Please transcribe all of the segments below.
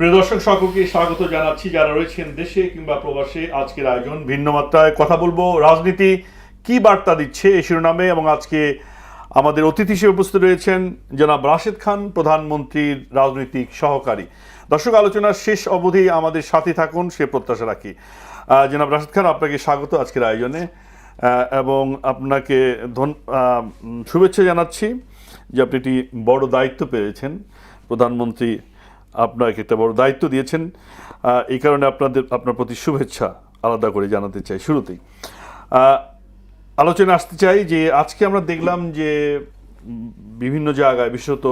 প্রিয় দর্শক সকলকে স্বাগত জানাচ্ছি যারা রয়েছেন দেশে কিংবা প্রবাসে। আজকের আয়োজন ভিন্ন মাত্রায় কথা বলবো রাজনীতি কি বার্তা দিচ্ছে এই শিরোনামে, এবং আজকে আমাদের অতিথি হিসেবে উপস্থিত রয়েছেন জনাব রাশেদ খান, প্রধানমন্ত্রীর রাজনৈতিক সহকারী। দর্শক, আলোচনার শেষ অবধি আমাদের সাথে থাকুন সে প্রত্যাশা রাখি। জনাব রাশেদ খান, আপনাকে স্বাগত আজকের আয়োজনে এবং আপনাকে শুভেচ্ছা জানাচ্ছি যে আপনি একটি বড় দায়িত্ব পেয়েছেন। প্রধানমন্ত্রী আপনাকে একটা বড় দায়িত্ব দিয়েছেন, এই কারণে আপনার প্রতি শুভেচ্ছা আলাদা করে জানাতে চাই। শুরুতেই আলোচনা আসতে চাই যে আজকে আমরা দেখলাম যে বিভিন্ন জায়গায়, বিশেষত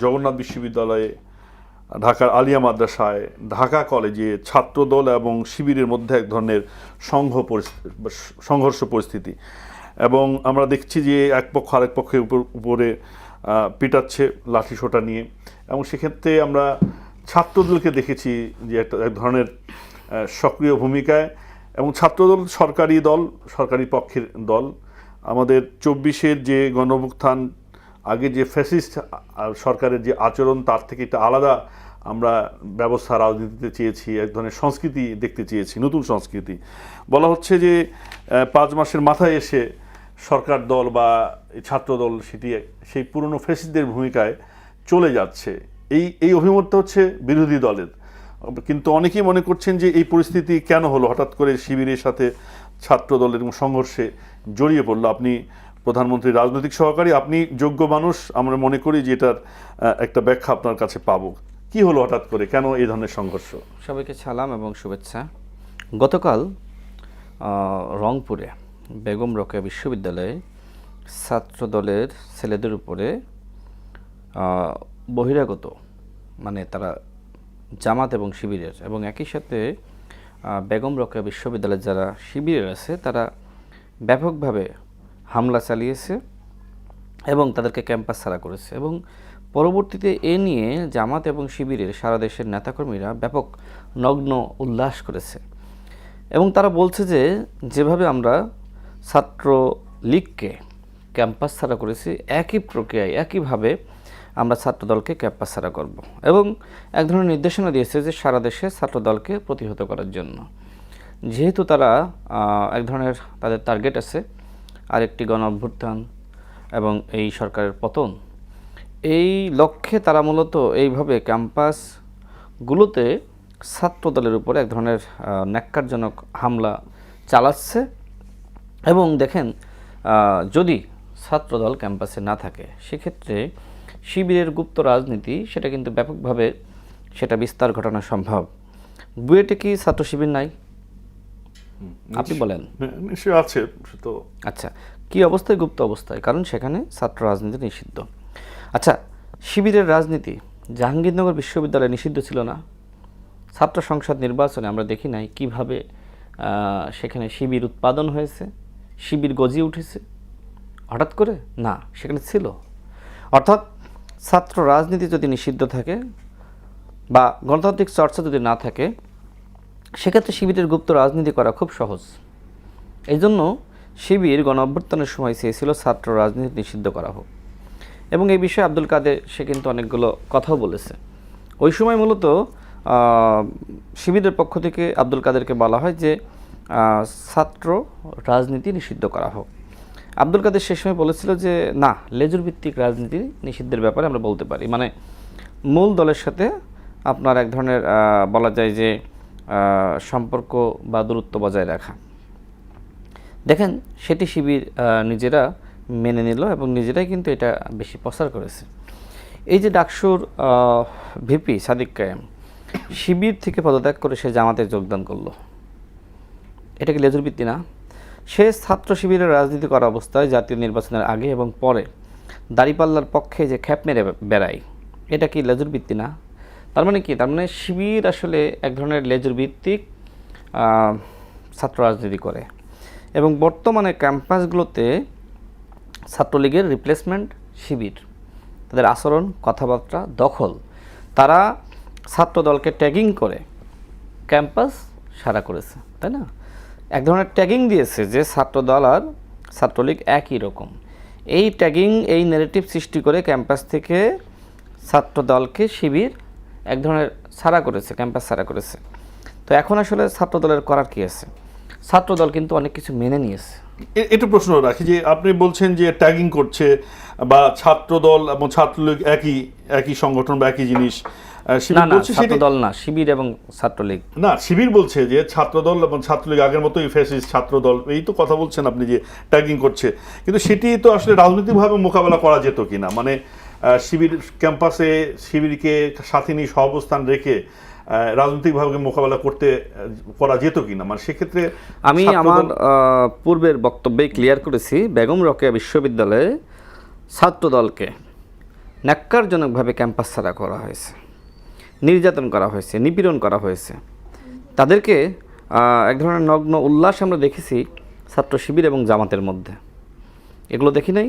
জগন্নাথ বিশ্ববিদ্যালয়ে, ঢাকার আলিয়া মাদ্রাসায়, ঢাকা কলেজে ছাত্রদল এবং শিবিরের মধ্যে এক ধরনের সংঘর্ষ পরিস্থিতি, এবং আমরা দেখছি যে এক পক্ষ আরেক পক্ষের উপরে পিটাচ্ছে লাঠিসোঁটা নিয়ে, এবং সেক্ষেত্রে আমরা ছাত্রদলকে দেখেছি যে এক ধরনের সক্রিয় ভূমিকায়, এবং ছাত্রদল সরকারি দল, সরকারি পক্ষের দল। আমাদের 24-এর যে গণঅভ্যুত্থান, আগে যে ফ্যাসিস্ট সরকারের যে আচরণ, তার থেকে একটা আলাদা আমরা ব্যবস্থা রাজনীতিতে চেয়েছি, এক ধরনের সংস্কৃতি দেখতে চেয়েছি, নতুন সংস্কৃতি। বলা হচ্ছে যে 5 মাসের মাথায় এসে সরকার দল বা ছাত্রদল সেটি সেই পুরনো ফ্যাসিস্টদের ভূমিকায় চলে যাচ্ছে। এই অভিমতটা হচ্ছে বিরোধী দলের, কিন্তু অনেকেই মনে করছেন যে এই পরিস্থিতি কেন হলো, হঠাৎ করে শিবিরের সাথে ছাত্রদলের সংঘর্ষে জড়িয়ে পড়লো। আপনি প্রধানমন্ত্রীর রাজনৈতিক সহকারী, আপনি যোগ্য মানুষ, আমরা মনে করি যে এটার একটা ব্যাখ্যা আপনার কাছে পাবো। কি হলো হঠাৎ করে, কেন এই ধরনের সংঘর্ষ? সবাইকে সালাম এবং শুভেচ্ছা। গতকাল রংপুরে বেগম রোকেয়া বিশ্ববিদ্যালয়ে ছাত্রদলের ছেলেদের উপরে বহিরাগত, মানে তারা জামাত এবং শিবিরের, এবং একই সাথে বেগম রোকেয়া বিশ্ববিদ্যালয়ের যারা শিবিরের আছে তারা ব্যাপকভাবে হামলা চালিয়েছে এবং তাদেরকে ক্যাম্পাস ছাড়া করেছে। এবং পরবর্তীতে এ নিয়ে জামাত এবং শিবিরের সারা দেশের নেতাকর্মীরা ব্যাপক নগ্ন উল্লাস করেছে, এবং তারা বলছে যে যেভাবে আমরা ছাত্র লীগকে ক্যাম্পাস ছাড়া করেছি, একই প্রক্রিয়ায় একইভাবে আমরা ছাত্রদলকে ক্যাম্পাস ছাড়া করব, এবং এক ধরনের নির্দেশনা দিয়েছে যে সারা দেশে ছাত্রদলকে প্রতিহত করার জন্য। যেহেতু তারা এক ধরনের তাদের টার্গেট আছে আরেকটি গণ অভ্যুত্থান এবং এই সরকারের পতন, এই লক্ষ্যে তারা মূলত এইভাবে ক্যাম্পাসগুলোতে ছাত্রদলের উপরে এক ধরনের ন্যাক্কারজনক হামলা চালাচ্ছে। এবং দেখেন, যদি ছাত্রদল ক্যাম্পাসে না থাকে সেক্ষেত্রে শিবিরের গুপ্ত রাজনীতি সেটা কিন্তু ব্যাপকভাবে সেটা বিস্তার ঘটানো সম্ভব। বুয়েটে কি ছাত্র শিবির নাই? আপনি বলেন। নিশ্চয়ই আছে। তো আচ্ছা, কি অবস্থায়? গুপ্ত অবস্থায়, কারণ সেখানে ছাত্র রাজনীতি নিষিদ্ধ। আচ্ছা, শিবিরের রাজনীতি জাহাঙ্গীরনগর বিশ্ববিদ্যালয়ে নিষিদ্ধ ছিল না? ছাত্র সংসদ নির্বাচনে আমরা দেখি নাই কিভাবে সেখানে শিবির উৎপাদন হয়েছে, শিবির গজিয়ে উঠেছে হঠাৎ করে? না, সেখানে ছিল। অর্থাৎ ছাত্র রাজনীতি যদি নিষিদ্ধ থাকে বা গণতান্ত্রিক চর্চা যদি না থাকে, সেক্ষেত্রে শিবিরের গুপ্ত রাজনীতি করা খুব সহজ। এই জন্য শিবির গণ অভ্যুত্থানের সময় চেয়েছিল ছাত্র রাজনীতি নিষিদ্ধ করা হোক, এবং এই বিষয়ে আব্দুল কাদের সে কিন্তু অনেকগুলো কথাও বলেছে। ওই সময় মূলত শিবিরের পক্ষ থেকে আব্দুল কাদেরকে বলা হয় যে ছাত্র রাজনীতি নিষিদ্ধ করা হোক। আব্দুল কাদের সে সময় বলেছিল যে না, লেজুর ভিত্তিক রাজনীতি নিষিদ্ধের ব্যাপারে আমরা বলতে পারি, মানে মূল দলের সাথে আপনার এক ধরনের বলা যায় যে সম্পর্ক বা দূরত্ব বজায় রাখা। দেখেন, সেটি শিবির নিজেরা মেনে নিল এবং নিজেরাই কিন্তু এটা বেশি প্রচার করেছে। এই যে ডাকসুর ভিপি সাদিক কায়েম শিবির থেকে পদত্যাগ করে সে জামাতে যোগদান করলো, এটা কি লেজুর ভিত্তি না? সে ছাত্র শিবিরের রাজনীতি করা অবস্থায় জাতীয় নির্বাচনের আগে এবং পরে দাঁড়িপাল্লার পক্ষে যে খ্যাপ মেরে বেড়ায়, এটা কি লেজুর ভিত্তি না? তার মানে কি? তার মানে শিবির আসলে এক ধরনের লেজুর ভিত্তিক ছাত্র রাজনীতি করে, এবং বর্তমানে ক্যাম্পাসগুলোতে ছাত্রলীগের রিপ্লেসমেন্ট শিবির, তাদের আচরণ, কথাবার্তা, দখল, তারা ছাত্রদলকে ট্যাগিং করে ক্যাম্পাস সারা করেছে, তাই না? এক ধরনের ট্যাগিং দিয়েছে যে ছাত্রদল আর ছাত্রলীগ একই রকম। এই ট্যাগিং, এই ন্যারেটিভ সৃষ্টি করে ক্যাম্পাস থেকে ছাত্রদলকে শিবির এক ধরনের ছাড়া করেছে, ক্যাম্পাস ছাড়া করেছে। তো এখন আসলে ছাত্রদলের করার কি আছে? ছাত্রদল কিন্তু অনেক কিছু মেনে নিয়েছে। একটু প্রশ্ন রাখি যে আপনি বলছেন যে ট্যাগিং করছে বা ছাত্রদল এবং ছাত্রলীগ একই সংগঠন বা একই জিনিস। না না, ছাত্রদল না, শিবির এবং ছাত্রলীগ। না, শিবির বলছে যে ছাত্রদল এবং ছাত্রলীগ আগের মতোই ফ্যাসিস্ট ছাত্রদল, এই তো কথা বলছেন আপনি যে ট্যাগিং করছে, কিন্তু সেটি তো আসলে রাজনৈতিকভাবে মোকাবেলা করা যেত কিনা, মানে শিবির ক্যাম্পাসে শিবিরকে সাথে নিয়ে সহাবস্থান রেখে রাজনৈতিকভাবে মোকাবেলা করা যেত কিনা, মানে সেক্ষেত্রে আমি আমার পূর্বের বক্তব্যে ক্লিয়ার করেছি, বেগম রোকেয়া বিশ্ববিদ্যালয়ে ছাত্রদলকে ন্যাক্কারজনকভাবে ক্যাম্পাস ছাড়া করা হয়েছে, নির্যাতন করা হয়েছে, নিপীড়ন করা হয়েছে। তাদেরকে এক ধরনের নগ্ন উল্লাস আমরা দেখেছি ছাত্র শিবির এবং জামাতের মধ্যে, এগুলো দেখি নাই।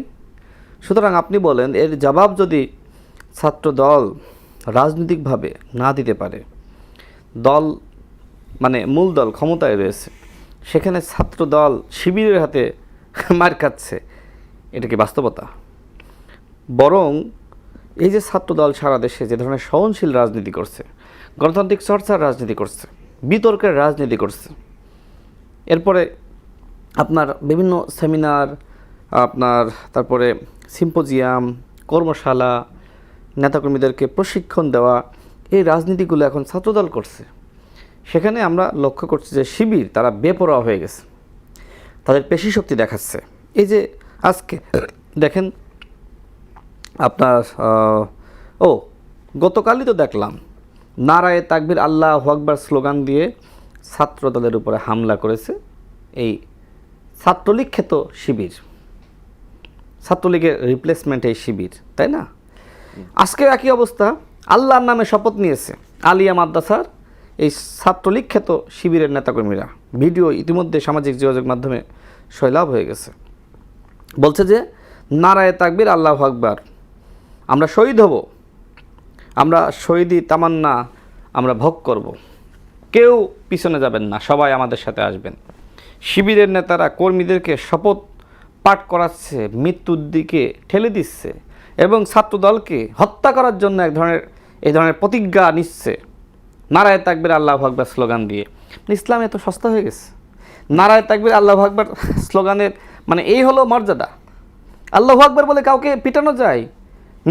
সুতরাং আপনি বলেন, এর জবাব যদি ছাত্রদল রাজনৈতিকভাবে না দিতে পারে, দল মানে মূল দল ক্ষমতায় রয়েছে, সেখানে ছাত্রদল শিবিরের হাতে মার খাচ্ছে, এটা কি বাস্তবতা? বরং এই যে ছাত্রদল সারা দেশে যে ধরনের সহনশীল রাজনীতি করছে, গণতান্ত্রিক চর্চার রাজনীতি করছে, বিতর্কের রাজনীতি করছে, এরপরে আপনার বিভিন্ন সেমিনার, আপনার তারপরে সিম্পোজিয়াম, কর্মশালা, নেতাকর্মীদেরকে প্রশিক্ষণ দেওয়া, এই রাজনীতিগুলো এখন ছাত্রদল করছে। সেখানে আমরা লক্ষ্য করছি যে শিবির তারা বেপরোয়া হয়ে গেছে, তাদের পেশি শক্তি দেখাচ্ছে। এই যে আজকে দেখেন আপনার গতকালই তো দেখলাম নারায়ে তাকবীর আল্লাহু আকবার স্লোগান দিয়ে ছাত্রদলের উপরে হামলা করেছে এই ছাত্রলীগ খ্যাত শিবির, ছাত্রলীগের রিপ্লেসমেন্ট এই শিবির, তাই না? আজকে একই অবস্থা, আল্লাহর নামে শপথ নিয়েছে আলিয়া মাদ্রাসার এই ছাত্রলীগ খ্যাত শিবিরের নেতাকর্মীরা। ভিডিও ইতিমধ্যে সামাজিক যোগাযোগ মাধ্যমে সয়লাভ হয়ে গেছে। বলছে যে নারায়ে তাকবীর আল্লাহু আকবার, আমরা শহীদ হব, আমরা শহীদি তামান্না আমরা ভোগ করব, কেউ পিছনে যাবেন না, সবাই আমাদের সাথে আসবেন। শিবিরের নেতারা কর্মীদেরকে শপথ পাঠ করাচ্ছে, মৃত্যুর দিকে ঠেলে দিচ্ছে এবং ছাত্রদলকে হত্যা করার জন্য এই ধরনের প্রতিজ্ঞা নিচ্ছে নারায়ে তাকবীর আল্লাহু আকবার স্লোগান দিয়ে। ইসলাম এত সস্তা হয়ে গেছে। নারায়ে তাকবীর আল্লাহু আকবার স্লোগানের মানে এই হলো মর্যাদা। আল্লাহু আকবার বলে কাউকে পিটানো যায়,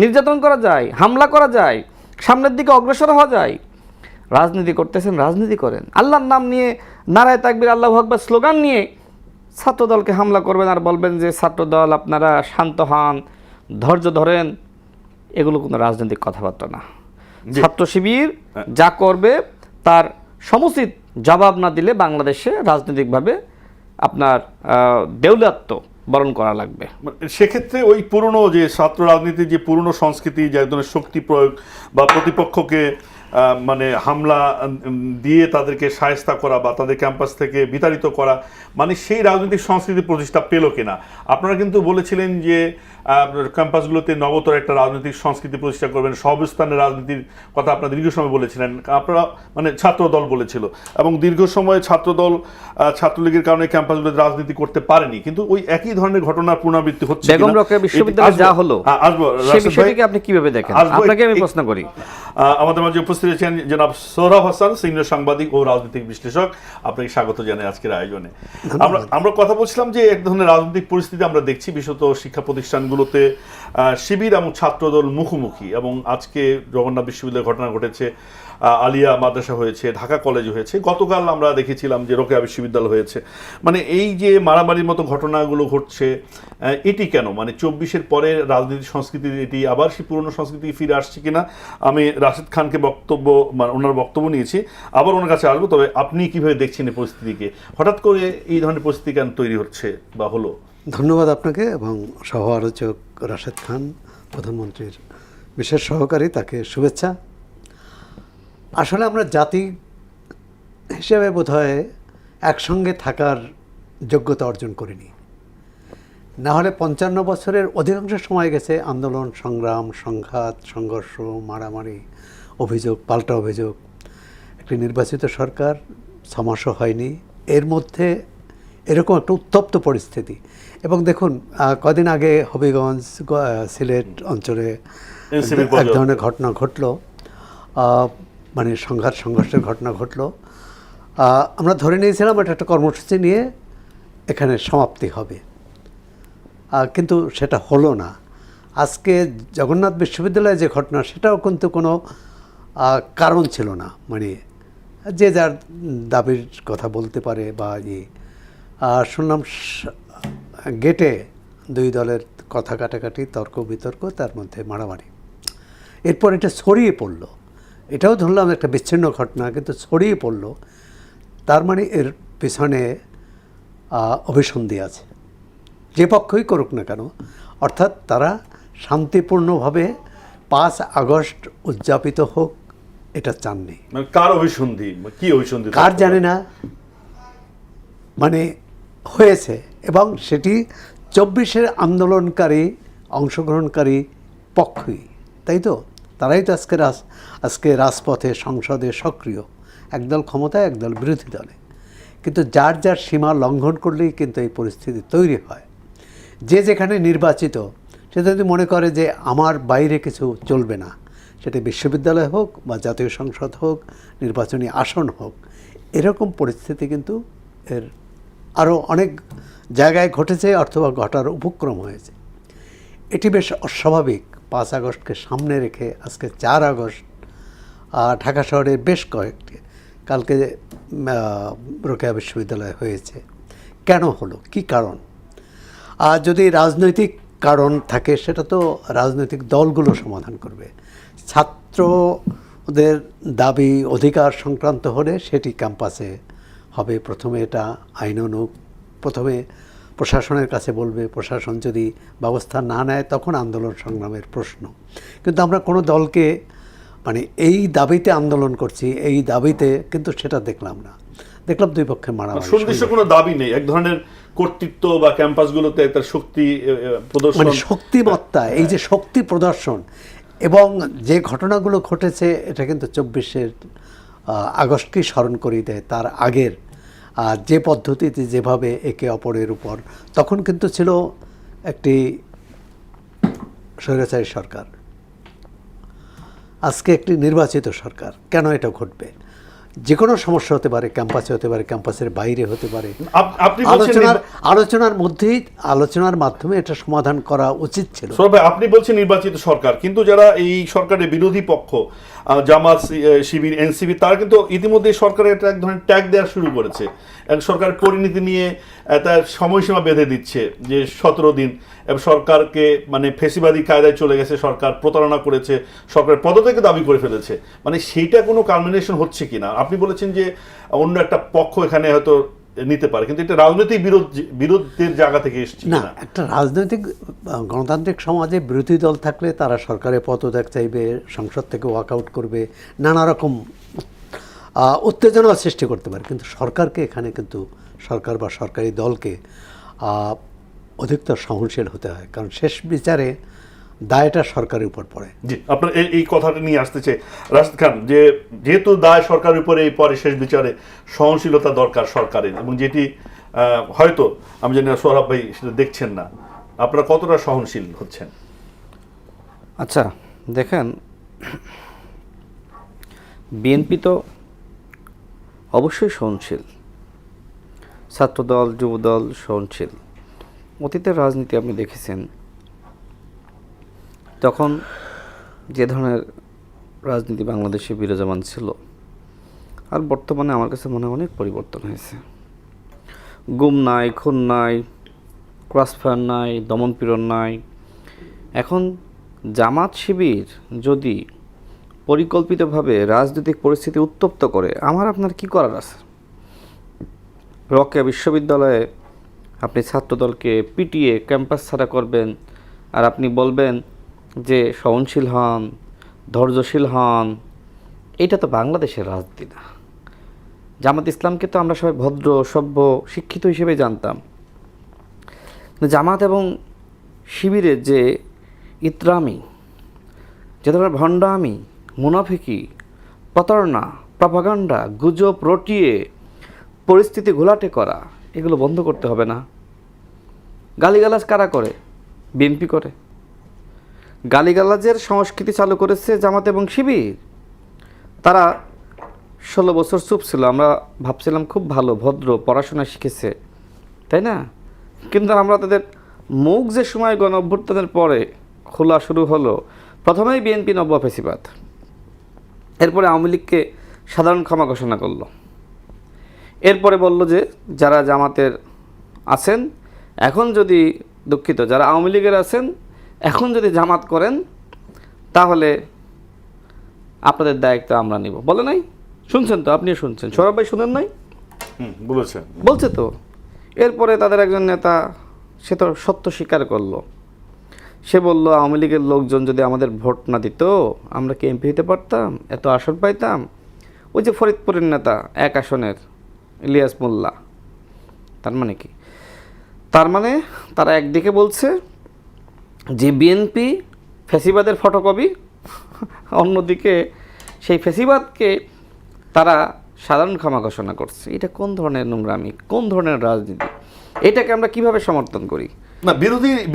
নির্যাতন করা যায়, হামলা করা যায়, সামনের দিকে অগ্রসর হওয়া যায়। রাজনীতি করতেছেন, রাজনীতি করেন, আল্লাহর নাম নিয়ে নারায়ে তাকবীর আল্লাহু আকবার স্লোগান নিয়ে ছাত্রদলকে হামলা করবেন আর বলবেন যে ছাত্রদল আপনারা শান্ত হন, ধৈর্য ধরেন। এগুলো কোনো রাজনৈতিক কথাবার্তা না। ছাত্র শিবির যা করবে তার সমুচিত জবাব না দিলে বাংলাদেশে রাজনৈতিকভাবে আপনার দেউলিয়াত্ব বরণ করা লাগবে। সেক্ষেত্রে ওই পুরনো যে ছাত্র রাজনীতির যে পুরনো সংস্কৃতি, যে এক ধরনের শক্তি প্রয়োগ বা প্রতিপক্ষকে মানে হামলা দিয়ে তাদেরকে শায়েস্তা করা বা তাদের ক্যাম্পাস থেকে বিতাড়িত করা, মানে সেই রাজনৈতিক সংস্কৃতি প্রতিষ্ঠা পেল কিনা? আপনারা কিন্তু বলেছিলেন যে ক্যাম্পাসগুলোতে নবতর একটা রাজনৈতিক সংস্কৃতি প্রতিষ্ঠা করবেন, সহাবস্থানের রাজনীতির কথা আপনারা দীর্ঘ সময় বলেছিলেন, আপনারা মানে ছাত্রদল বলেছিল, এবং দীর্ঘ সময় ছাত্রদল ছাত্রলীগের কারণে ক্যাম্পাসগুলোতে রাজনীতি করতে পারেনি, কিন্তু ওই একই ধরনের ঘটনার পুনরাবৃত্তি হচ্ছে। বেগম রোকেয়া বিশ্ববিদ্যালয়ে যা হলো সেই বিষয়টিকে আপনি কিভাবে দেখেন? আপনাকে আমি প্রশ্ন করি। আমাদের মাঝে উপস্থিত আছেন জনাব সোহরাব হাসান, সিনিয়র সাংবাদিক ও রাজনৈতিক বিশ্লেষক। আপনাকে স্বাগত জানাই আজকের আয়োজনে। আমরা কথা বলছিলাম যে এক ধরনের রাজনৈতিক পরিস্থিতি আমরা দেখছি বিশেষত শিক্ষা প্রতিষ্ঠানগুলোতে শিবির এবং ছাত্রদল মুখোমুখি, এবং আজকে জগন্নাথ বিশ্ববিদ্যালয়ের ঘটনা ঘটেছে, আলিয়া মাদ্রাসা হয়েছে, ঢাকা কলেজ হয়েছে, গতকাল আমরা দেখেছিলাম যে রোকেয়া বিশ্ববিদ্যালয় হয়েছে। মানে এই যে মারামারির মতো ঘটনাগুলো ঘটছে, এটি কেন? মানে 24-এর পরে রাজনীতি সংস্কৃতি এটি আবার সেই পুরনো সংস্কৃতি ফিরে আসছে কিনা? আমি রাশেদ খানকে ওনার বক্তব্য নিয়েছি, আবার ওনার কাছে আসবো। তবে আপনি কিভাবে দেখছেন এই পরিস্থিতিকে? হঠাৎ করে এই ধরনের পরিস্থিতি কেন তৈরি হচ্ছে বা হলো? ধন্যবাদ আপনাকে এবং সহ আলোচক রাশেদ খান, প্রধানমন্ত্রীর বিশেষ সহকারী, তাকে শুভেচ্ছা। আসলে আমরা জাতি হিসেবে বোধহয় একসঙ্গে থাকার যোগ্যতা অর্জন করিনি, না হলে 55 বছরের অধিকাংশ সময় গেছে আন্দোলন, সংগ্রাম, সংঘাত, সংঘর্ষ, মারামারি, অভিযোগ, পাল্টা অভিযোগ। একটি নির্বাচিত সরকার 6 মাসও হয়নি, এর মধ্যে এরকম একটা উত্তপ্ত পরিস্থিতি। এবং দেখুন, কদিন আগে হবিগঞ্জ, সিলেট অঞ্চলে এক ধরনের ঘটনা ঘটল। মানে সংঘর্ষের ঘটনা ঘটলো। আমরা ধরে নিয়েছিলাম এটা একটা কর্মসূচি নিয়ে এখানে সমাপ্তি হবে, কিন্তু সেটা হলো না। আজকে জগন্নাথ বিশ্ববিদ্যালয়ে যে ঘটনা, সেটাও কিন্তু কোনো কারণ ছিল না, মানে যে যার দাবির কথা বলতে পারে বা শুনলাম গেটে দুই দলের কথা কাটাকাটি, তর্ক বিতর্ক, তার মধ্যে মারামারি। এরপর এটা ছড়িয়ে পড়লো, এটাও ধরলাম একটা বিচ্ছিন্ন ঘটনা, কিন্তু ছড়িয়ে পড়লো। তার মানে এর পেছনে অভিসন্ধি আছে, যে পক্ষই করুক না কেন। অর্থাৎ তারা শান্তিপূর্ণভাবে 5 আগস্ট উদযাপিত হোক এটা চাননি। মানে কার অভিসন্ধি, কি অভিসন্ধি কার জানি না, মানে হয়েছে। এবং সেটি 24-এর আন্দোলনকারী অংশগ্রহণকারী পক্ষই, তাই তো? তারাই তো আজকে রাজপথে, সংসদে সক্রিয়, একদল ক্ষমতায়, একদল বিরোধী দলে। কিন্তু যার যার সীমা লঙ্ঘন করলেই কিন্তু এই পরিস্থিতি তৈরি হয়। যে যেখানে নির্বাচিত, সে যদি মনে করে যে আমার বাইরে কিছু চলবে না, সেটা বিশ্ববিদ্যালয় হোক বা জাতীয় সংসদ হোক, নির্বাচনী আসন হোক, এরকম পরিস্থিতি কিন্তু এর আরও অনেক জায়গায় ঘটেছে অথবা ঘটার উপক্রম হয়েছে। এটি বেশ অস্বাভাবিক। 5 আগস্টকে সামনে রেখে আজকে 4 আগস্ট ঢাকা শহরের বেশ কয়েকটি, কালকে রোকেয়া বিশ্ববিদ্যালয় হয়েছে। কেন হলো, কি কারণ? যদি রাজনৈতিক কারণ থাকে, সেটা তো রাজনৈতিক দলগুলো সমাধান করবে। ছাত্রদের দাবি অধিকার সংক্রান্ত হলে সেটি ক্যাম্পাসে হবে। প্রথমে এটা আইনানুগ, প্রথমে প্রশাসনের কাছে বলবে, প্রশাসন যদি ব্যবস্থা না নেয় তখন আন্দোলন সংগ্রামের প্রশ্ন। কিন্তু আমরা কোনো দলকে মানে এই দাবিতে আন্দোলন করছি, এই দাবিতে, কিন্তু সেটা দেখলাম না। দেখলাম দুই পক্ষে মারামারি। সুনির্দিষ্ট কোনো দাবি নেই, এক ধরনের কর্তৃত্ব বা ক্যাম্পাসগুলোতে একটা শক্তি প্রদর্শন, মানে শক্তিমত্তা, এই যে শক্তি প্রদর্শন। এবং যে ঘটনাগুলো ঘটেছে, এটা কিন্তু 24-এর আগস্টকেই স্মরণ করিয়ে দেয়। তার আগের যে পদ্ধতিতে, যেভাবে একে অপরের উপর, তখন কিন্তু ছিল একটি স্বৈরাচারী সরকার, আজকে একটি নির্বাচিত সরকার। কেন এটা ঘটবে? যে কোনো সমস্যা হতে পারে, ক্যাম্পাসে হতে পারে, ক্যাম্পাসের বাইরে হতে পারে। আপনি বলছেন আলোচনার মাধ্যমে এটা সমাধান করা উচিত ছিল। সৌরভ ভাই, আপনি বলছেন নির্বাচিত সরকার, কিন্তু যারা এই সরকারের বিরোধী পক্ষ, জামাত, শিবির, এনসিপি, তারা কিন্তু ইতিমধ্যে সরকারের একটা এক ধরনের ট্যাগ দেওয়া শুরু করেছে। সরকারের পরিণতি নিয়ে একটা সময়সীমা বেঁধে দিচ্ছে যে 17 দিন। সরকারকে মানে ফেসিবাদী কায়দায় চলে গেছে, সরকার প্রতারণা করেছে, সরকারের পদত্যাগের দাবি করে ফেলেছে। মানে সেইটা কোনো কালমিনেশন হচ্ছে কিনা? আপনি বলেছেন যে অন্য একটা পক্ষ এখানে হয়তো নিতে পারে, কিন্তু এটা রাজনৈতিক বিরোধের জায়গা থেকে এসছে না। একটা রাজনৈতিক গণতান্ত্রিক সমাজে বিরোধী দল থাকলে তারা সরকারের পদত্যাগ চাইবে, সংসদ থেকে ওয়াকআউট করবে, নানা রকম উত্তেজনা সৃষ্টি করতে পারে। কিন্তু সরকারকে এখানে, কিন্তু সরকার বা সরকারি দলকে অধিকতর সহনশীল হতে হয়, কারণ শেষ বিচারে দায়টা সরকারের উপর পড়ে। জি, আপনার এই কথাটা নিয়ে আসতেছে রাশিদ খান, যে যেহেতু দায় সরকারের উপরে, এই পরে শেষ বিচারে সহনশীলতা দরকার সরকারের, এবং যেটি হয়তো আমি জানি না সৌরভ ভাই সেটা দেখছেন না, আপনারা কতটা সহনশীল হচ্ছেন? আচ্ছা দেখেন, বিএনপি তো অবশ্যই সহনশীল, ছাত্রদল, যুবদল সহনশীল। অতীতের রাজনীতি আপনি দেখেছেন, তখন যে ধরনের রাজনীতি বাংলাদেশে বিরাজমান ছিল, আর বর্তমানে আমার কাছে মনে হয় অনেক পরিবর্তন হয়েছে। গুম নাই, খুন নাই, ক্রসফায়ার নাই, দমনপীড়ন নাই। এখন জামাত শিবির যদি পরিকল্পিতভাবে রাজনৈতিক পরিস্থিতি উত্তপ্ত করে, আমার আপনার কি করার আছে? রোকেয়া বিশ্ববিদ্যালয়ে আপনি ছাত্রদলকে পিটিয়ে ক্যাম্পাস ছাড়া করবেন, আর আপনি বলবেন যে সহনশীল হন, ধৈর্যশীল হন। এটা তো বাংলাদেশের রাজনীতি না। জামাত ইসলামকে তো আমরা সবাই ভদ্র, সভ্য, শিক্ষিত হিসেবে জানতাম। জামাত এবং শিবিরের যে ইতরামি, যে ধরনের ভণ্ডামি, মুনাফিকি, প্রতারণা, প্রপাগান্ডা, গুজব রটিয়ে পরিস্থিতি ঘোলাটে করা, এগুলো বন্ধ করতে হবে না? গালিগালাজ কারা করে? বিএনপি করে। গালিগালাজের সংস্কৃতি চালু করেছে জামাত এবং শিবির। তারা 16 বছর চুপ ছিল, আমরা ভাবছিলাম খুব ভালো ভদ্র পড়াশোনা শিখেছে, তাই না? কিন্তু আমরা তাদের মুখ যে সময় গণ অভ্যুত্থানের পরে খোলা শুরু হলো, প্রথমেই বিএনপি নব্য ফ্যাসিবাদ, এরপরে আওয়ামী লীগকে সাধারণ ক্ষমা ঘোষণা করলো, এরপরে বলল যে যারা জামাতের আছেন এখন যদি, দুঃখিত, যারা আওয়ামী লীগের আছেন এখন যদি জামাত করেন তাহলে আপনাদের দায়িত্ব আমরা নিব, বলে নাই? শুনছেন তো, আপনিও শুনছেন, সৌরভ ভাই শুনেন নাই? বলেছেন, বলছে তো। এরপরে তাদের একজন নেতা সে তো সত্য স্বীকার করলো, সে বলল আওয়ামী লীগের লোকজন যদি আমাদের ভোট না দিত আমরা কি এমপি হতে পারতাম, এত আসন পাইতাম? ওই যে ফরিদপুরের নেতা 1 আসনের ইলিয়াস মোল্লা, তার মানে কি? তার মানে তারা একদিকে বলছে যে বিএনপি ফ্যাসিবাদের ফটোকপি, অন্যদিকে সেই ফ্যাসিবাদকে তারা সাধারণ ক্ষমা ঘোষণা করছে। এটা কোন ধরনের নোংরামি, কোন ধরনের রাজনীতি? এটাকে আমরা কিভাবে সমর্থন করি? না,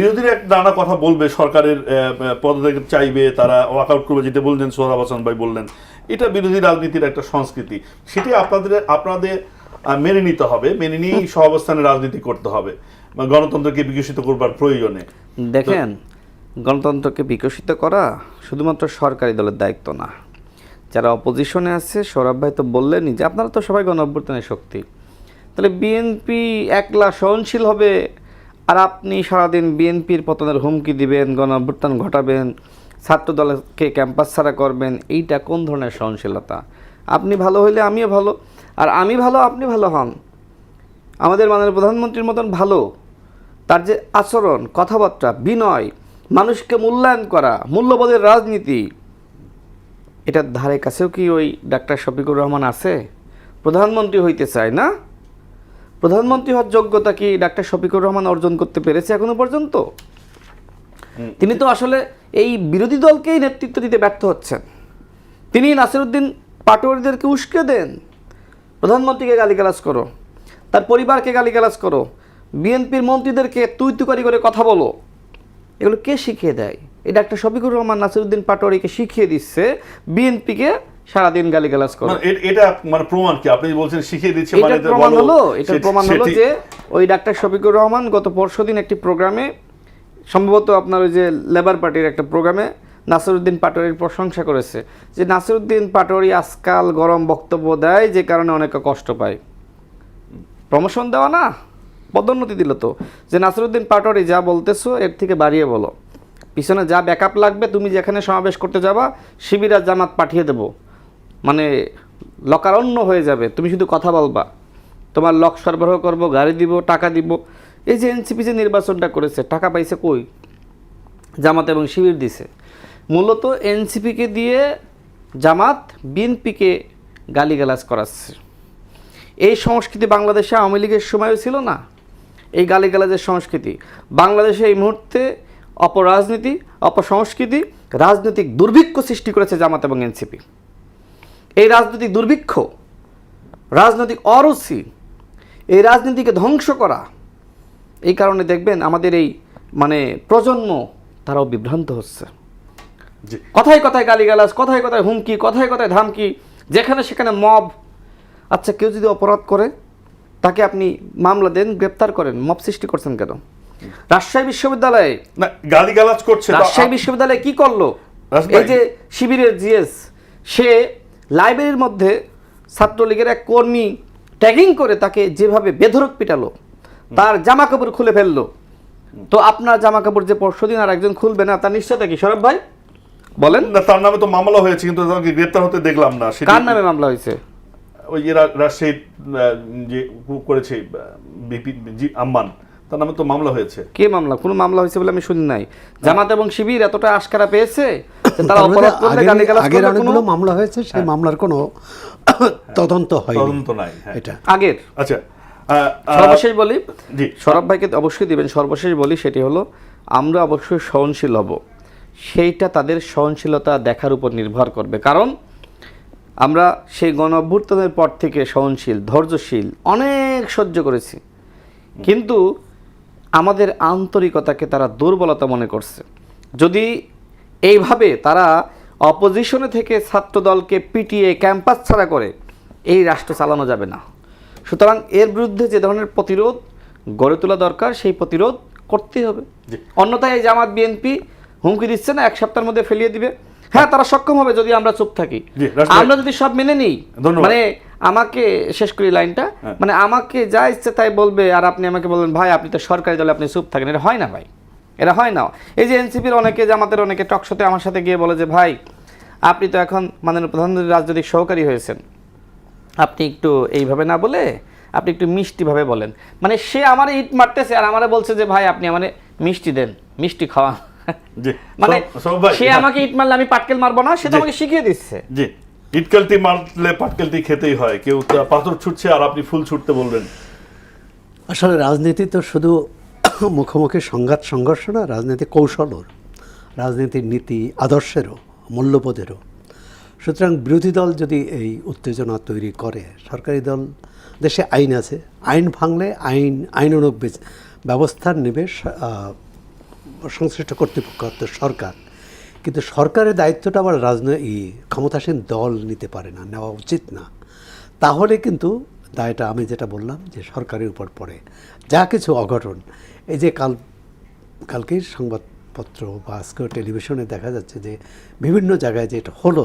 বিরোধীরা একটা নানা কথা বলবে, সরকারের পদত্যাগ চাইবে, তারা ওয়াকআউট করবে, যেটা বললেন সোহরাব হাসান ভাই বললেন, এটা বিরোধী রাজনীতির একটা সংস্কৃতি, সেটি আপনাদের মেনে নিতে হবে, মেনে নিয়েই সহাবস্থানে রাজনীতি করতে হবে, গণতন্ত্রকে বিকশিত করবার প্রয়োজনে। দেখেন, গণতন্ত্রকে বিকশিত করা শুধুমাত্র সরকারি দলের দায়িত্ব না, যারা অপোজিশনে আছে, সৌরভ ভাই তো বললেনই যে আপনারা তো সবাই গণ অভ্যুত্থানের শক্তি, তাহলে বিএনপি একলা সহনশীল হবে আর আপনি সারাদিন বিএনপির পতনের হুমকি দিবেন, গণ অভ্যুত্থান ঘটাবেন, ছাত্র দলকে ক্যাম্পাস ছাড়া করবেন, এইটা কোন ধরনের সহনশীলতা? আপনি ভালো হইলে আমিও ভালো, আর আমি ভালো আপনি ভালো হন। আমাদের মাননীয় প্রধানমন্ত্রীর মতন ভালো, তার যে আচরণ, কথাবার্তা, বিনয়, মানুষকে মূল্যায়ন করা, মূল্যবোধের রাজনীতি, এটার ধারে কাছেও কি ওই ডাক্তার শফিকুর রহমান আছে? প্রধানমন্ত্রী হইতে চায় না? প্রধানমন্ত্রী হওয়ার যোগ্যতা কি ডাক্তার শফিকুর রহমান অর্জন করতে পেরেছে এখনো পর্যন্ত? তিনি তো আসলে এই বিরোধী দলকেই নেতৃত্ব দিতে ব্যর্থ হচ্ছেন। তিনি নাসিরউদ্দিন পাটোয়ারিদেরকে উস্কে দেন, প্রধানমন্ত্রীকে গালিগালাজ করো, তার পরিবারকে গালিগালাজ করো, বিএনপির মন্ত্রীদেরকে তুই তুকারি করে কথা বলো। এগুলো কে শিখিয়ে দেয়? এই ডাক্তার শফিকুর রহমান নাসিরউদ্দিন পাটোয়ারিকে শিখিয়ে দিচ্ছে বিএনপিকে সারাদিন গালিগালাজ করো। এটা মানে প্রমাণ কি আপনি বলছেন শিখিয়ে দিচ্ছে? এটার প্রমাণ হলো যে ওই ডাক্তার শফিকুর রহমান গত পরশুদিন একটি প্রোগ্রামে, সম্ভবত আপনার ওই যে লেবার পার্টির একটা প্রোগ্রামে, নাসিরউদ্দিন পাটোয়ারির প্রশংসা করেছে যে নাসিরউদ্দিন পাটোয়ারি আজকাল গরম বক্তব্য দেয়, যে কারণে অনেকে কষ্ট পায়। প্রমোশন দেওয়া না, পদোন্নতি দিল তো, যে নাসিরউদ্দিন পাটোয়ারি যা বলতেছো এর থেকে বাড়িয়ে বলো, পিছনে যা ব্যাকআপ লাগবে, তুমি যেখানে সমাবেশ করতে যাবা শিবির আর জামাত পাঠিয়ে দেবো, মানে লকারণ্য হয়ে যাবে, তুমি শুধু কথা বলবা, তোমার লক সরবরাহ করব, গাড়ি দিব, টাকা দিব। এই যে এনসিপি যে নির্বাচনটা করেছে, টাকা পাইছে কই? জামাত এবং শিবির দিছে। মূলত এনসিপিকে দিয়ে জামাত বিএনপিকে গালিগালাজ করাচ্ছে। এই সংস্কৃতি বাংলাদেশে আওয়ামী লীগের সময়ও ছিল না। এই গালিগালাজের সংস্কৃতি বাংলাদেশে এই মুহূর্তে অপরাজনীতি, অপসংস্কৃতি, রাজনৈতিক দুর্ভিক্ষ সৃষ্টি করেছে জামাত এবং এনসিপি। এই রাজনৈতিক দুর্ভিক্ষ, রাজনৈতিক অরুচি, এই রাজনীতিকে ধ্বংস করা, এই কারণে দেখবেন আমাদের এই মানে প্রজন্ম তারাও বিভ্রান্ত হচ্ছে। কথায় কথায় গালিগালাজ, কথায় কথায় হুমকি, কথায় কথায় ধামকি, যেখানে সেখানে মব। আচ্ছা, কেউ যদি অপরাধ করে তাকে আপনি মামলা দেন, গ্রেপ্তার করেন, মব সৃষ্টি করছেন কেন? রাজশাহী বিশ্ববিদ্যালয়ে না, গালিগালাজ করছে, রাজশাহী বিশ্ববিদ্যালয়ে কি করলো? এই যে শিবিরের জিএস, সে লাইব্রেরির মধ্যে ছাত্রলীগের এক কর্মী ট্যাগিং করে তাকে যেভাবে বেধড়ক পিটালো, তার জামা কাপড় খুলে ফেললো। তো আপনার জামা কাপড় যে পরশুদিন আর একজন খুলবে না, তার নিশ্চয়তা কি সৌরভ ভাই বলেন? না, তার নামে তো মামলা হয়েছে, কিন্তু তাকে গ্রেপ্তার হতে দেখলাম না। কার নামে মামলা হয়েছে? ওই যে রাজশাহী যে করেছে আম্মান, তার নামে তো মামলা হয়েছে। কে মামলা? কোনো মামলা হয়েছে বলে আমি শুনি নাই। জামাত এবং শিবির এতটা আশকারা পেয়েছে যে তারা অপরাধ করলে গালিগালাজ করলে কোনো মামলা হয়েছে, সেই মামলার কোনো তদন্ত হয়নি, তদন্ত নাই এটা আগের। আচ্ছা, সর্বশেষ বলি, জি সৌরভ ভাইকে অবশ্যই দিবেন, সর্বশেষ বলি সেটি হলো আমরা অবশ্যই সহনশীল হব, সেইটা তাদের সহনশীলতা দেখার উপর নির্ভর করবে। কারণ আমরা সেই গণ অভ্যুত্থানের পর থেকে সহনশীল, ধৈর্যশীল, অনেক সহ্য করেছি, কিন্তু আমাদের আন্তরিকতাকে তারা দুর্বলতা মনে করছে। যদি এইভাবে তারা অপোজিশনে থেকে ছাত্রদলকে পিটিয়ে ক্যাম্পাস ছাড়া করে এই রাষ্ট্র চালানো যাবে না। সুতরাং এর বিরুদ্ধে যে ধরনের প্রতিরোধ গড়ে তোলা দরকার সেই প্রতিরোধ করতেই হবে। জি। অন্যথায় এই জামাত বিএনপি হুমকি দিচ্ছে না 1 সপ্তাহের মধ্যে ফেলিয়ে দিবে। হ্যাঁ, তারা সক্ষম হবে যদি আমরা চুপ থাকি। জি, রাষ্ট্র ভাই। আমরা যদি সব মেনে নিই, ধন্যবাদ। মানে আমাকে শেষ করি লাইনটা, মানে আমাকে যা ইচ্ছে তাই বলবে আর আপনি আমাকে বলবেন ভাই আপনি তো সরকারি দলে আপনি চুপ থাকেন, এটা হয় না ভাই, এটা হয় না। এই যে এনসিপির অনেকে, জামাতের অনেকে টকশোতে আমার সাথে গিয়ে বলে যে ভাই আপনি তো এখন মাননীয় প্রধানমন্ত্রীর রাজনৈতিক সহকারী হয়েছেন, আপনি একটু এইভাবে না বলে আপনি একটু মিষ্টিভাবে বলেন। মানে সে আমারে ইট মারতেছে আর আমারে বলছে যে ভাই আপনি আমারে মিষ্টি দেন, মিষ্টি খাওয়া। জি, মানে সব ভাই, সে আমাকে ইট মারলে আমি পাটকেল মারবো না, সে তো জি। আমাকে শিখিয়ে দিচ্ছে। জি, ইটকালটি মারলে পাটকেলটি খেতেই হয়। কেউ তো পাথর ছুটছে আর আপনি ফুল ছুটতে বলবেন। আসলে রাজনীতি তো শুধু মুখোমুখি সংঘাত সংঘর্ষ না, রাজনীতি কৌশলও, রাজনীতির নীতি আদর্শেরও, মূল্যবোধেরও। সুতরাং বিরোধী দল যদি এই উত্তেজনা তৈরি করে, সরকারি দল, দেশে আইন আছে, আইন ভাঙলে আইনানুগ ব্যবস্থা নেবে সংশ্লিষ্ট কর্তৃপক্ষ অর্থাৎ সরকার। কিন্তু সরকারের দায়িত্বটা আবার ক্ষমতাসীন দল নিতে পারে না, নেওয়া উচিত না। তাহলে কিন্তু দায়টা আমি যেটা বললাম যে সরকারের উপর পড়ে। যা কিছু অঘটন, এই যে কালকের সংবাদপত্র বা আজকেও টেলিভিশনে দেখা যাচ্ছে যে বিভিন্ন জায়গায় যে এটা হলো,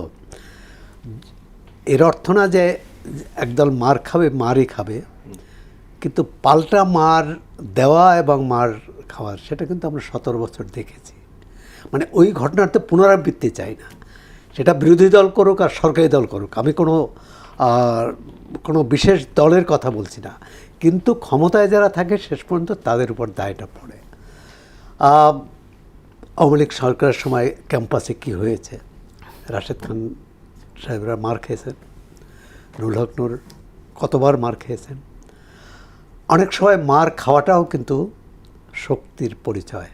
এর অর্থ না যে একদল মার খাবে, মারই খাবে, কিন্তু পাল্টা মার দেওয়া এবং মার খাওয়ার সেটা কিন্তু আমরা 17 বছর দেখেছি। মানে ওই ঘটনার তো পুনরাবৃত্তি চাই না, সেটা বিরোধী দল করুক আর সরকারি দল করুক। আমি কোনো বিশেষ দলের কথা বলছি না, কিন্তু ক্ষমতায় যারা থাকে শেষ পর্যন্ত তাদের উপর দায়টা পড়ে। আওয়ামী লীগ সরকারের সময় ক্যাম্পাসে কি হয়েছে, রাশেদ খান সাহেবরা মার খেয়েছেন, নুরুল হক নূর কতবার মার খেয়েছেন। অনেক সময় মার খাওয়াটাও কিন্তু শক্তির পরিচয়।